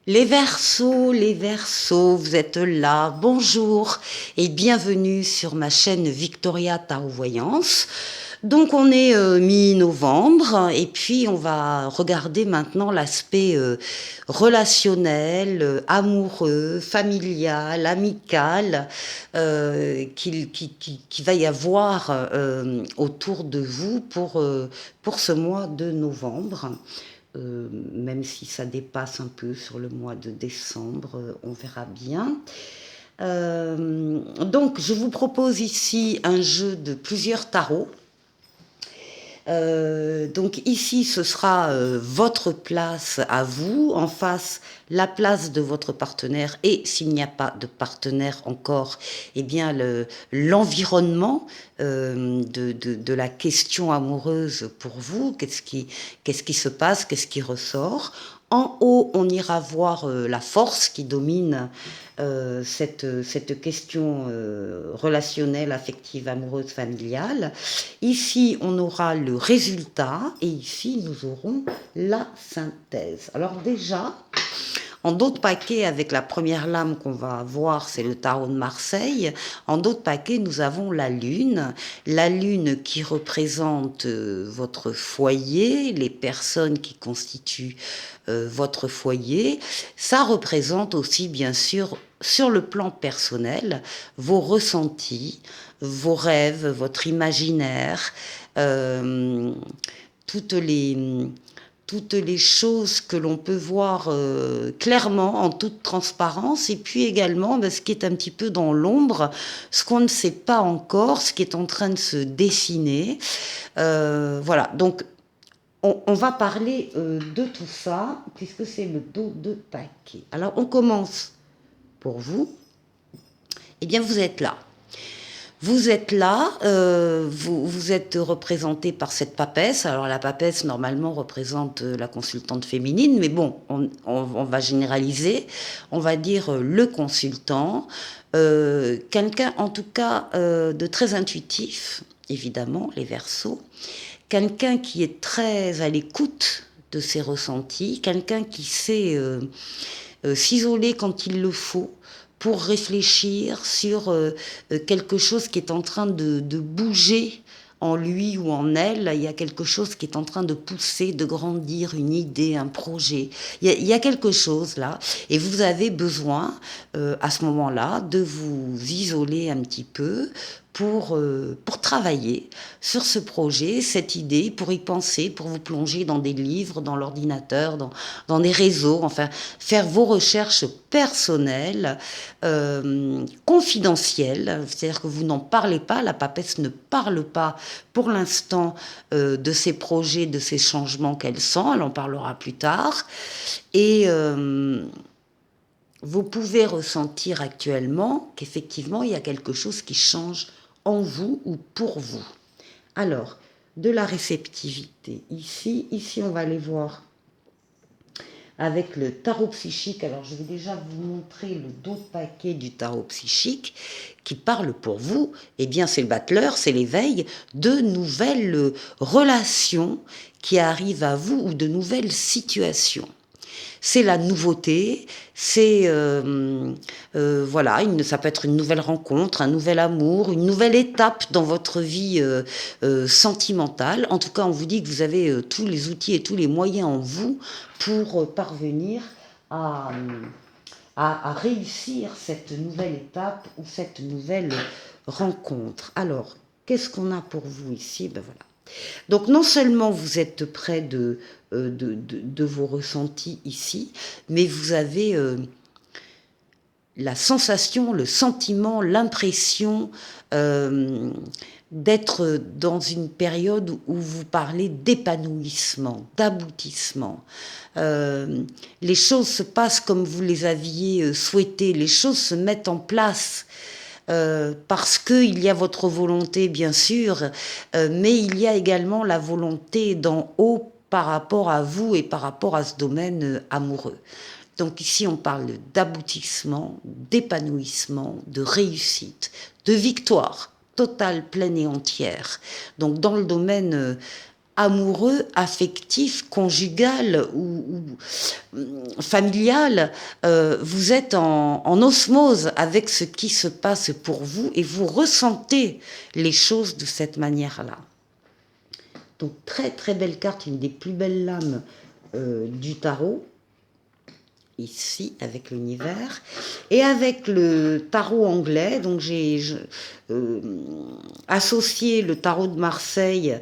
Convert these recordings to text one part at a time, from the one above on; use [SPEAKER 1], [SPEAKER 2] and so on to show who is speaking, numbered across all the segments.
[SPEAKER 1] Les Verseaux, vous êtes là, bonjour et bienvenue sur ma chaîne Victoria Tarot Voyance. Donc on est mi-novembre et puis on va regarder maintenant l'aspect relationnel, amoureux, familial, amical qui va y avoir autour de vous pour ce mois de novembre. Même si ça dépasse un peu sur le mois de décembre, on verra bien. Donc, je vous propose ici un jeu de plusieurs tarots. Donc ici, ce sera votre place à vous, en face, la place de votre partenaire, et s'il n'y a pas de partenaire encore, eh bien l'environnement de la question amoureuse pour vous, qu'est-ce qui se passe, qu'est-ce qui ressort. En haut, on ira voir la force qui domine cette question relationnelle, affective, amoureuse, familiale. Ici, on aura le résultat et ici, nous aurons la synthèse. Alors déjà, en d'autres paquets, avec la première lame qu'on va voir, c'est le tarot de Marseille. En d'autres paquets, nous avons la lune qui représente votre foyer, les personnes qui constituent votre foyer. Ça représente aussi, bien sûr, sur le plan personnel, vos ressentis, vos rêves, votre imaginaire, euh, toutes les toutes les choses que l'on peut voir clairement, en toute transparence, et puis également ce qui est un petit peu dans l'ombre, ce qu'on ne sait pas encore, ce qui est en train de se dessiner. Voilà, donc on va parler de tout ça, puisque c'est le dos de paquet. Alors on commence pour vous. Eh bien, vous êtes là. Vous êtes là, vous êtes représenté par cette papesse. Alors la papesse, normalement, représente la consultante féminine, mais bon, on va généraliser. On va dire le consultant, quelqu'un en tout cas de très intuitif, évidemment, les Verseaux. Quelqu'un qui est très à l'écoute de ses ressentis, quelqu'un qui sait s'isoler quand il le faut, pour réfléchir sur quelque chose qui est en train de bouger en lui ou en elle. Il y a quelque chose qui est en train de pousser, de grandir, une idée, un projet. Il y a quelque chose là, et vous avez besoin à ce moment-là de vous isoler un petit peu pour travailler sur ce projet, cette idée, pour y penser, pour vous plonger dans des livres, dans l'ordinateur, dans des réseaux, enfin, faire vos recherches personnelles, confidentielles, c'est-à-dire que vous n'en parlez pas, la papesse ne parle pas pour l'instant de ces projets, de ces changements qu'elle sent, elle en parlera plus tard, et vous pouvez ressentir actuellement qu'effectivement il y a quelque chose qui change en vous ou pour vous. Alors, de la réceptivité. Ici on va aller voir avec le tarot psychique. Alors, je vais déjà vous montrer le dos de paquet du tarot psychique qui parle pour vous. Eh bien, c'est le battleur, c'est l'éveil de nouvelles relations qui arrivent à vous ou de nouvelles situations. C'est la nouveauté, c'est voilà, ça peut être une nouvelle rencontre, un nouvel amour, une nouvelle étape dans votre vie sentimentale. En tout cas, on vous dit que vous avez tous les outils et tous les moyens en vous pour parvenir à, à réussir cette nouvelle étape ou cette nouvelle rencontre. Alors, qu'est-ce qu'on a pour vous ici? Ben voilà. Donc non seulement vous êtes près de vos ressentis ici, mais vous avez la sensation, le sentiment, l'impression d'être dans une période où vous parlez d'épanouissement, d'aboutissement. Les choses se passent comme vous les aviez souhaité, les choses se mettent en place. Parce qu'il y a votre volonté, bien sûr, mais il y a également la volonté d'en haut par rapport à vous et par rapport à ce domaine amoureux. Donc ici, on parle d'aboutissement, d'épanouissement, de réussite, de victoire totale, pleine et entière. Donc dans le domaine amoureux, affectif, conjugal familial, vous êtes en osmose avec ce qui se passe pour vous et vous ressentez les choses de cette manière-là. Donc très très belle carte, une des plus belles lames du tarot, ici avec l'univers, et avec le tarot anglais. Donc j'ai associé le tarot de Marseille.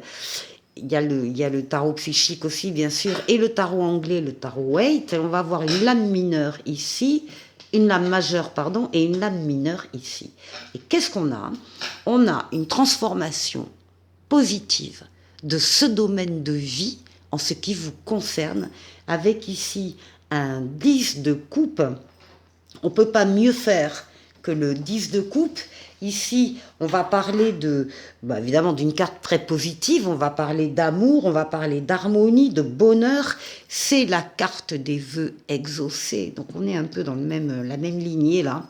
[SPEAKER 1] Il y a le tarot psychique aussi, bien sûr, et le tarot anglais, le tarot Waite. On va avoir une lame mineure ici, une lame majeure, pardon, et une lame mineure ici. Et qu'est-ce qu'on a? On a une transformation positive de ce domaine de vie en ce qui vous concerne, avec ici un 10 de coupe. On ne peut pas mieux faire que le 10 de coupe. Ici, on va parler évidemment d'une carte très positive, on va parler d'amour, on va parler d'harmonie, de bonheur. C'est la carte des vœux exaucés. Donc on est un peu dans la même lignée là.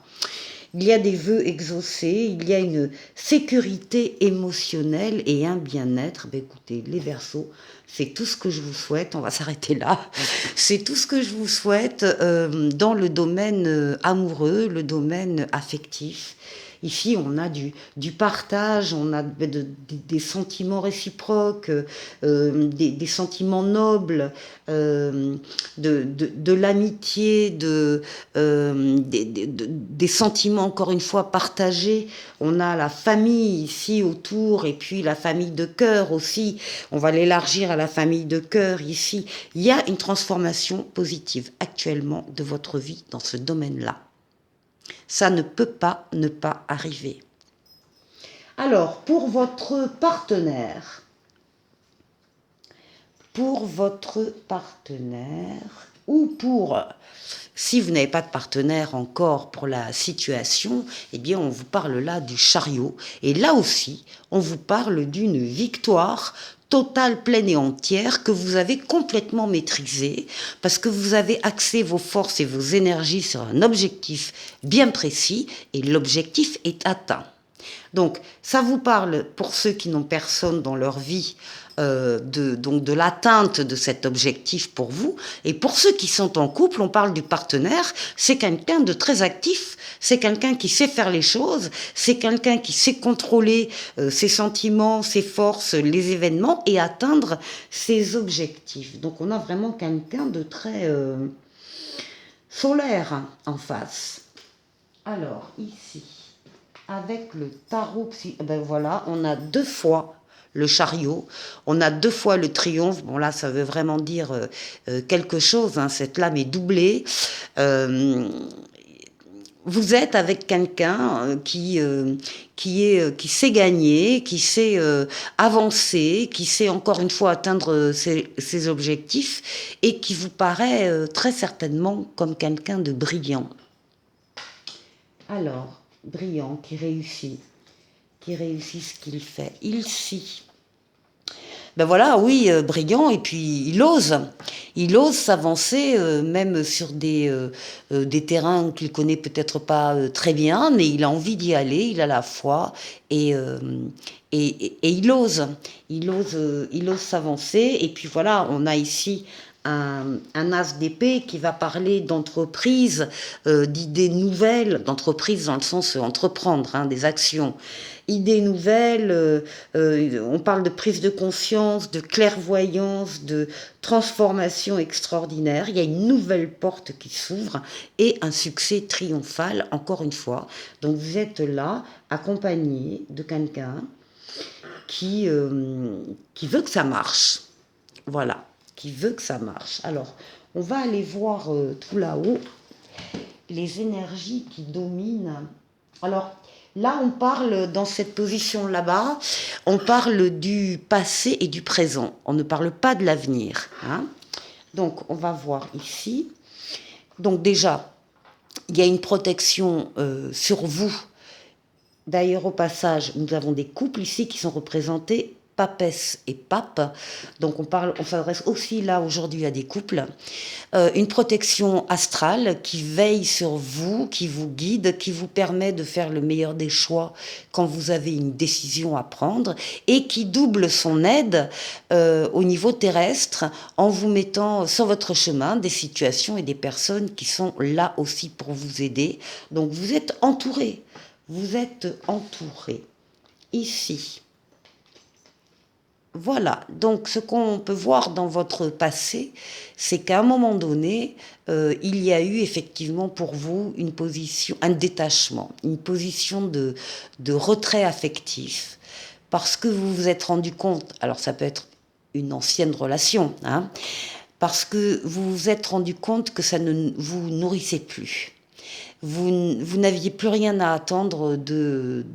[SPEAKER 1] Il y a des vœux exaucés, il y a une sécurité émotionnelle et un bien-être. Ben écoutez, les Verseaux, c'est tout ce que je vous souhaite. On va s'arrêter là. C'est tout ce que je vous souhaite dans le domaine amoureux, le domaine affectif. Ici, on a du partage, on a des sentiments réciproques, des sentiments nobles, de l'amitié, des sentiments, encore une fois, partagés. On a la famille ici autour, et puis la famille de cœur aussi. On va l'élargir à la famille de cœur ici. Il y a une transformation positive actuellement de votre vie dans ce domaine-là. Ça ne peut pas ne pas arriver. Alors, pour votre partenaire, ou si vous n'avez pas de partenaire encore pour la situation, eh bien on vous parle là du chariot. Et là aussi, on vous parle d'une victoire totale, pleine et entière que vous avez complètement maîtrisée parce que vous avez axé vos forces et vos énergies sur un objectif bien précis et l'objectif est atteint. Donc, ça vous parle, pour ceux qui n'ont personne dans leur vie, de l'atteinte de cet objectif pour vous. Et pour ceux qui sont en couple, on parle du partenaire, c'est quelqu'un de très actif, c'est quelqu'un qui sait faire les choses, c'est quelqu'un qui sait contrôler ses sentiments, ses forces, les événements et atteindre ses objectifs. Donc, on a vraiment quelqu'un de très solaire en face. Alors, ici, avec le tarot, ben voilà, on a 2 fois le chariot, on a 2 fois le triomphe. Bon là, ça veut vraiment dire quelque chose, hein, cette lame est doublée. Vous êtes avec quelqu'un qui sait gagner, qui sait avancer, qui sait encore une fois atteindre ses objectifs et qui vous paraît très certainement comme quelqu'un de brillant. Alors, brillant, qui réussit ce qu'il fait. Ici, ben voilà, oui, brillant, et puis il ose s'avancer, même sur des terrains qu'il connaît peut-être pas très bien, mais il a envie d'y aller, il a la foi, et il ose s'avancer, et puis voilà, on a ici un as d'épée qui va parler d'entreprise, d'idées nouvelles, d'entreprise dans le sens entreprendre, hein, des actions. Idées nouvelles, on parle de prise de conscience, de clairvoyance, de transformation extraordinaire. Il y a une nouvelle porte qui s'ouvre et un succès triomphal, encore une fois. Donc vous êtes là, accompagné de quelqu'un qui veut que ça marche. Voilà, qui veut que ça marche. Alors, on va aller voir tout là-haut les énergies qui dominent. Alors, là, on parle, dans cette position là-bas, on parle du passé et du présent. On ne parle pas de l'avenir. Hein. Donc, on va voir ici. Donc, déjà, il y a une protection sur vous. D'ailleurs, au passage, nous avons des couples ici qui sont représentés papesse et pape. Donc on s'adresse aussi là aujourd'hui à des couples. Une protection astrale qui veille sur vous, qui vous guide, qui vous permet de faire le meilleur des choix quand vous avez une décision à prendre et qui double son aide au niveau terrestre en vous mettant sur votre chemin des situations et des personnes qui sont là aussi pour vous aider. Donc vous êtes entouré. Vous êtes entouré. Ici. Voilà, donc ce qu'on peut voir dans votre passé, c'est qu'à un moment donné, il y a eu effectivement pour vous une position, un détachement, une position de retrait affectif, parce que vous vous êtes rendu compte, alors ça peut être une ancienne relation, hein, parce que vous vous êtes rendu compte que ça ne vous nourrissait plus. Vous n'aviez plus rien à attendre de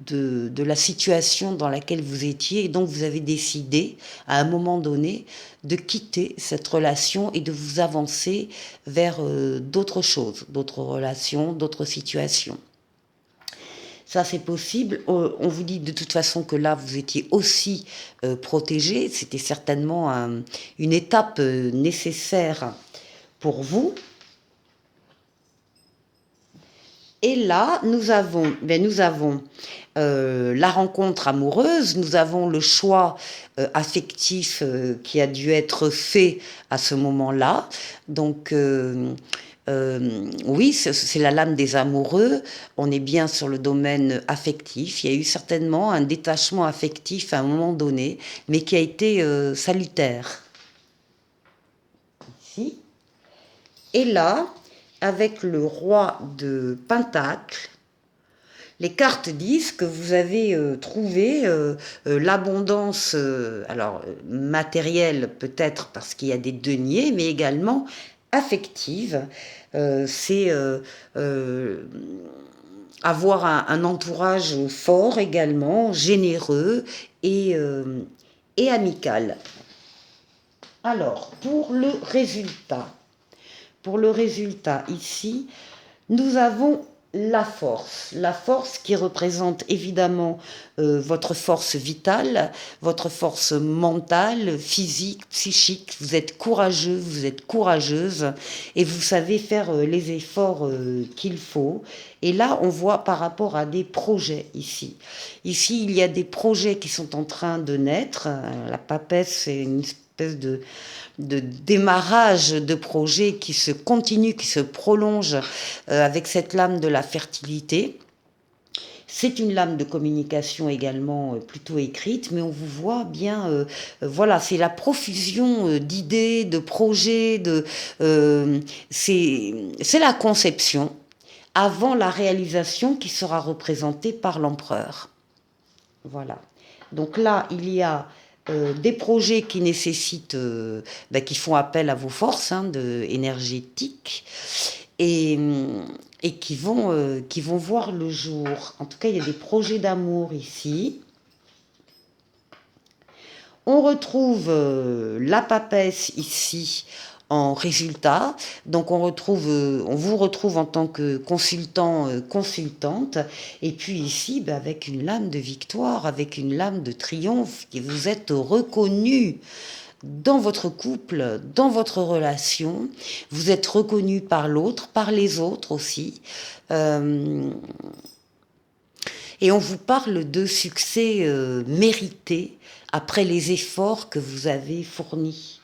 [SPEAKER 1] la situation dans laquelle vous étiez, et donc vous avez décidé, à un moment donné, de quitter cette relation et de vous avancer vers d'autres choses, d'autres relations, d'autres situations. Ça, c'est possible. On vous dit de toute façon que là, vous étiez aussi protégé. C'était certainement une étape nécessaire pour vous. Et là, nous avons la rencontre amoureuse, nous avons le choix affectif qui a dû être fait à ce moment-là. Donc, oui, c'est la lame des amoureux. On est bien sur le domaine affectif. Il y a eu certainement un détachement affectif à un moment donné, mais qui a été salutaire. Ici. Et là, avec le roi de Pentacle, les cartes disent que vous avez trouvé l'abondance, alors matérielle peut-être parce qu'il y a des deniers, mais également affective. C'est avoir un entourage fort également, généreux et amical. Alors, pour le résultat ici, nous avons la force qui représente évidemment votre force vitale, votre force mentale, physique, psychique. Vous êtes courageux, vous êtes courageuse et vous savez faire les efforts qu'il faut. Et là, on voit par rapport à des projets ici. Ici, il y a des projets qui sont en train de naître. La papesse, c'est une espèce de démarrage de projet qui se continue, qui se prolonge avec cette lame de la fertilité. C'est une lame de communication également plutôt écrite, mais on vous voit bien, voilà, c'est la profusion d'idées, de projets, c'est la conception avant la réalisation qui sera représentée par l'empereur. Voilà. Donc là, il y a des projets qui nécessitent, qui font appel à vos forces énergétiques et qui vont voir le jour. En tout cas, il y a des projets d'amour ici. On retrouve la papesse ici en résultat. Donc on vous retrouve en tant que consultant, consultante. Et puis ici, avec une lame de victoire, avec une lame de triomphe, et vous êtes reconnu dans votre couple, dans votre relation. Vous êtes reconnu par l'autre, par les autres aussi. Et on vous parle de succès mérité après les efforts que vous avez fournis.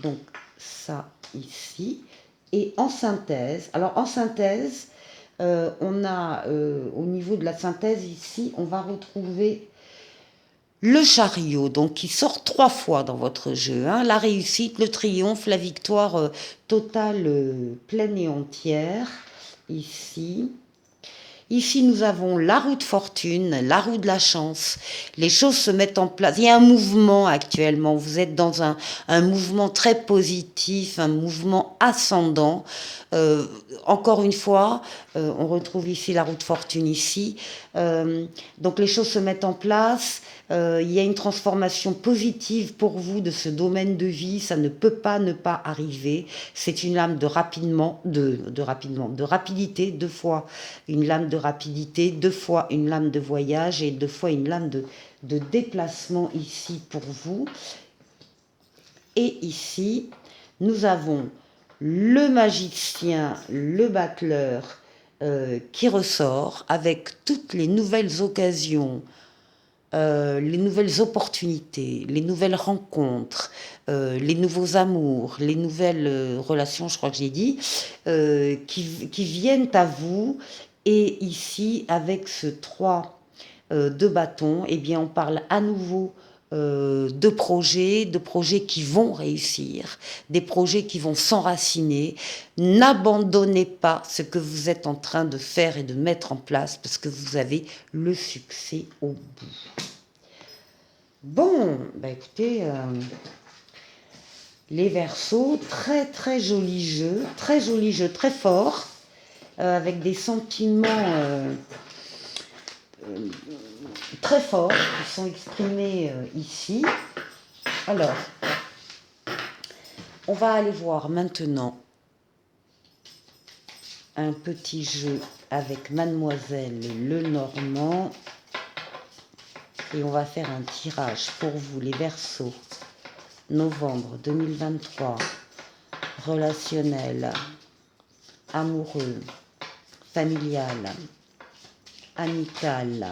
[SPEAKER 1] Donc ça ici. Et en synthèse, alors en synthèse, on a au niveau de la synthèse ici, on va retrouver le chariot, donc qui sort 3 fois dans votre jeu. La réussite, le triomphe, la victoire totale, pleine et entière. Ici. Ici, nous avons la roue de fortune, la roue de la chance. Les choses se mettent en place. Il y a un mouvement actuellement. Vous êtes dans un mouvement très positif, un mouvement ascendant. Encore une fois, on retrouve ici la roue de fortune ici. Donc les choses se mettent en place. Il y a une transformation positive pour vous de ce domaine de vie, ça ne peut pas ne pas arriver. C'est une lame de rapidité, deux fois une lame de rapidité, deux fois une lame de voyage et deux fois une lame de déplacement ici pour vous. Et ici, nous avons le magicien, le battleur qui ressort avec toutes les nouvelles occasions, les nouvelles opportunités, les nouvelles rencontres, les nouveaux amours, les nouvelles relations, je crois que j'ai dit, qui viennent à vous. Et ici, avec ce 3 de bâton, eh bien, on parle à nouveau de projets qui vont réussir, des projets qui vont s'enraciner. N'abandonnez pas ce que vous êtes en train de faire et de mettre en place parce que vous avez le succès au bout. Bon, bah écoutez, les Verseaux, très très joli jeu, très fort, avec des sentiments très forts qui sont exprimés ici. Alors, on va aller voir maintenant un petit jeu avec Mademoiselle Lenormand. Et on va faire un tirage pour vous, les Verseaux. Novembre 2023. Relationnel, amoureux, familial, amical.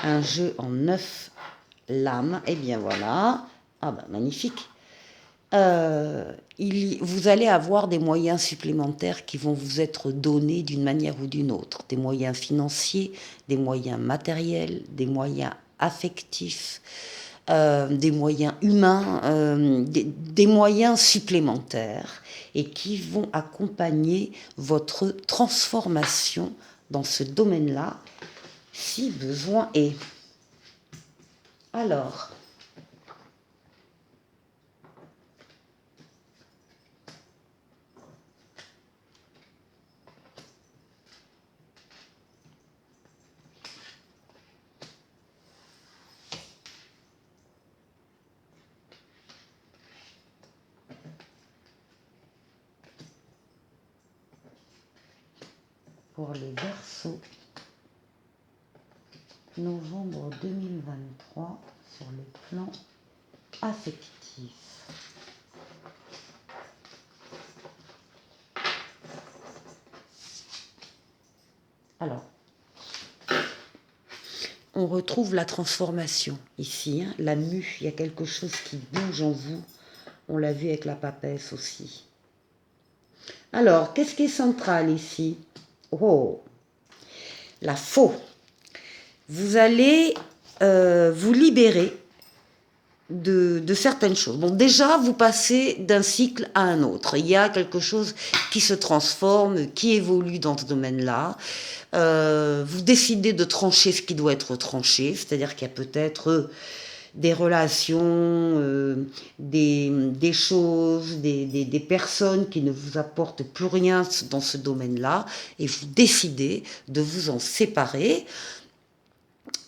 [SPEAKER 1] Un jeu en 9 lames. Et bien voilà. Ah ben magnifique. Vous allez avoir des moyens supplémentaires qui vont vous être donnés d'une manière ou d'une autre. Des moyens financiers, des moyens matériels, des moyens affectifs, des moyens humains, des moyens supplémentaires et qui vont accompagner votre transformation dans ce domaine-là, si besoin est. Alors, pour les Verseaux, novembre 2023 sur le plan affectif. Alors, on retrouve la transformation ici, hein, la mue, il y a quelque chose qui bouge en vous. On l'a vu avec la papesse aussi. Alors, qu'est-ce qui est central ici? Oh, la faux. Vous allez vous libérer de certaines choses. Bon, déjà, vous passez d'un cycle à un autre. Il y a quelque chose qui se transforme, qui évolue dans ce domaine-là. Vous décidez de trancher ce qui doit être tranché, c'est-à-dire qu'il y a peut-être des relations, des choses, des personnes qui ne vous apportent plus rien dans ce domaine-là, et vous décidez de vous en séparer.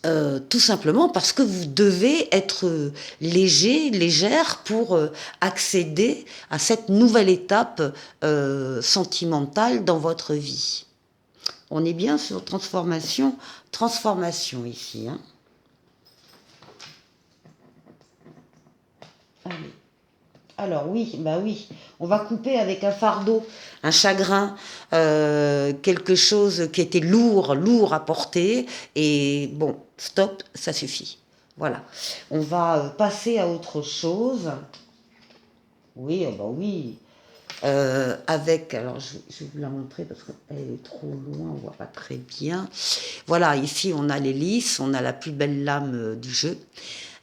[SPEAKER 1] Tout simplement parce que vous devez être légère pour accéder à cette nouvelle étape sentimentale dans votre vie. On est bien sur transformation ici. Hein. Allez. Alors oui, bah oui, on va couper avec un fardeau, un chagrin, quelque chose qui était lourd à porter, et bon, stop, ça suffit. Voilà, on va passer à autre chose. Oui, bah oui, avec, alors je vais vous la montrer parce qu'elle est trop loin, on voit pas très bien. Voilà, ici on a l'hélice, on a la plus belle lame du jeu.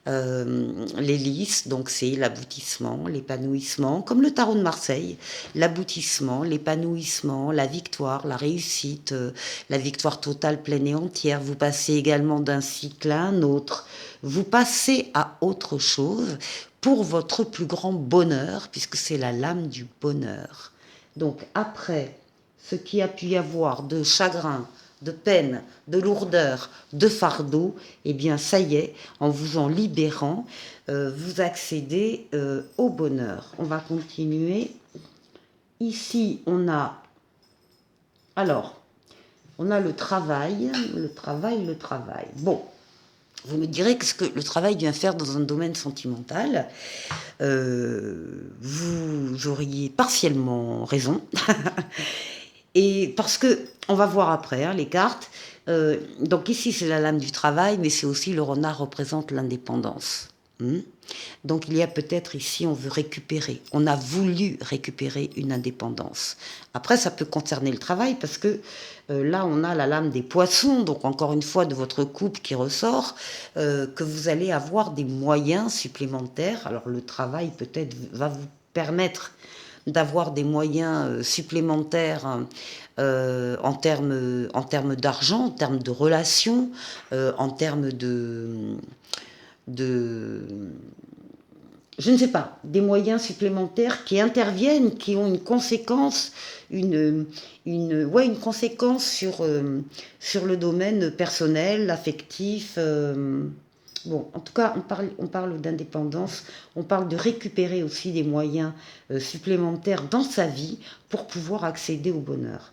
[SPEAKER 1] L'hélice, donc c'est l'aboutissement, l'épanouissement, comme le tarot de Marseille, l'aboutissement, l'épanouissement, la victoire, la réussite, la victoire totale, pleine et entière. Vous passez également d'un cycle à un autre, vous passez à autre chose pour votre plus grand bonheur, puisque c'est la lame du bonheur. Donc après ce qui a pu y avoir de chagrin, de peine, de lourdeur, de fardeau, eh bien ça y est, en vous en libérant, vous accédez au bonheur. On va continuer. Ici, on a, alors, on a le travail, le travail, le travail. Bon, vous me direz qu'est-ce que le travail vient faire dans un domaine sentimental. Vous auriez partiellement raison. Et parce que, on va voir après hein, les cartes. Donc ici, c'est la lame du travail, mais c'est aussi le renard représente l'indépendance. Donc il y a peut-être ici, on veut récupérer, on a voulu récupérer une indépendance. Après, ça peut concerner le travail parce que là, on a la lame des poissons, donc encore une fois de votre couple qui ressort, que vous allez avoir des moyens supplémentaires. Alors le travail peut-être va vous permettre d'avoir des moyens supplémentaires en termes d'argent, en termes de relations, en termes de je ne sais pas, des moyens supplémentaires qui interviennent, qui ont une conséquence, une conséquence sur le domaine personnel, affectif. Bon, en tout cas, on parle d'indépendance, on parle de récupérer aussi des moyens supplémentaires dans sa vie pour pouvoir accéder au bonheur.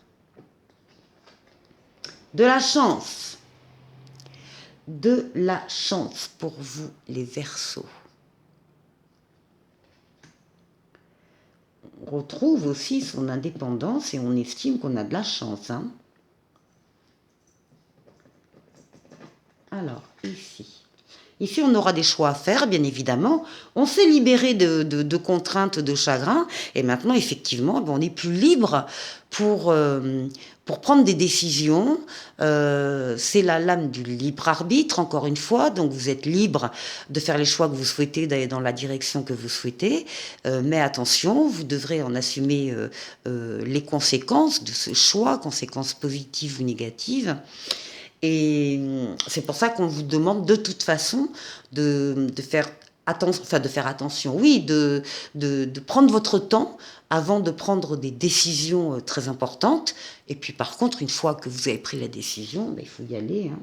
[SPEAKER 1] De la chance. De la chance pour vous, les Verseaux. On retrouve aussi son indépendance et on estime qu'on a de la chance. Hein. Alors, ici. Ici, on aura des choix à faire, bien évidemment. On s'est libéré de contraintes, de chagrin. Et maintenant, effectivement, on est plus libre pour prendre des décisions. C'est la lame du libre arbitre, encore une fois. Donc, vous êtes libre de faire les choix que vous souhaitez, d'aller dans la direction que vous souhaitez. Mais attention, vous devrez en assumer les conséquences de ce choix, conséquences positives ou négatives. Et c'est pour ça qu'on vous demande de toute façon de faire attention, oui, de prendre votre temps avant de prendre des décisions très importantes. Et puis par contre, une fois que vous avez pris la décision, ben, il faut y aller. Hein.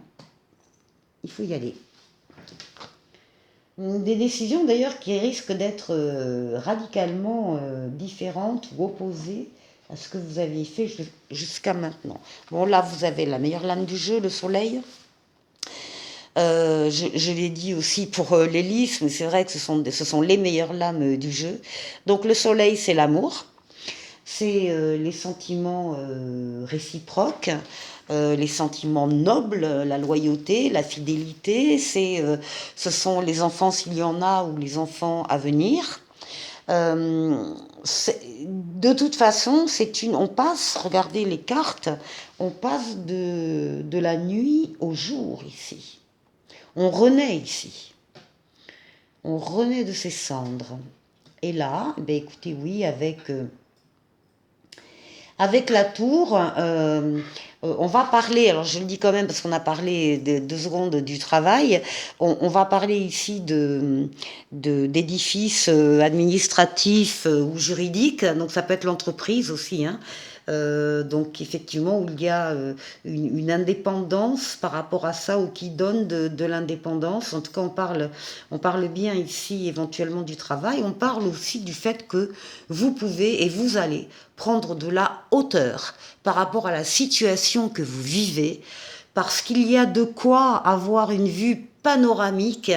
[SPEAKER 1] Il faut y aller. Des décisions d'ailleurs qui risquent d'être radicalement différentes ou opposées à ce que vous aviez fait jusqu'à maintenant. Bon, là, vous avez la meilleure lame du jeu, le soleil. Je l'ai dit aussi pour les lys, mais c'est vrai que ce sont les meilleures lames du jeu. Donc le soleil, c'est l'amour, c'est les sentiments réciproques, les sentiments nobles, la loyauté, la fidélité, ce sont les enfants s'il y en a ou les enfants à venir. De toute façon, on passe, regardez les cartes, on passe de la nuit au jour ici. On renaît ici. On renaît de ses cendres. Et là, ben écoutez, oui, avec la tour, on va parler, alors je le dis quand même parce qu'on a parlé de 2 secondes du travail, on va parler ici d'édifices administratifs ou juridiques, donc ça peut être l'entreprise aussi, hein. Donc effectivement où il y a une indépendance par rapport à ça ou qui donne de l'indépendance. En tout cas on parle bien ici éventuellement du travail, on parle aussi du fait que vous pouvez et vous allez prendre de la hauteur par rapport à la situation que vous vivez parce qu'il y a de quoi avoir une vue panoramique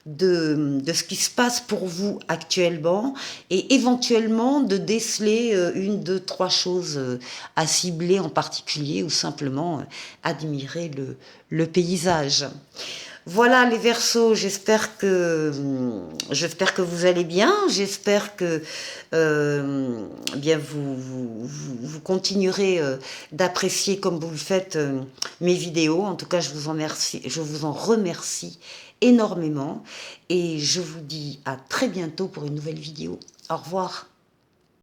[SPEAKER 1] de ce qui se passe pour vous actuellement et éventuellement de déceler 1, 2, 3 choses à cibler en particulier ou simplement admirer le paysage. Voilà les Verseaux, j'espère que vous allez bien, j'espère que bien vous continuerez d'apprécier comme vous le faites mes vidéos. En tout cas, je vous en remercie énormément et je vous dis à très bientôt pour une nouvelle vidéo. Au revoir.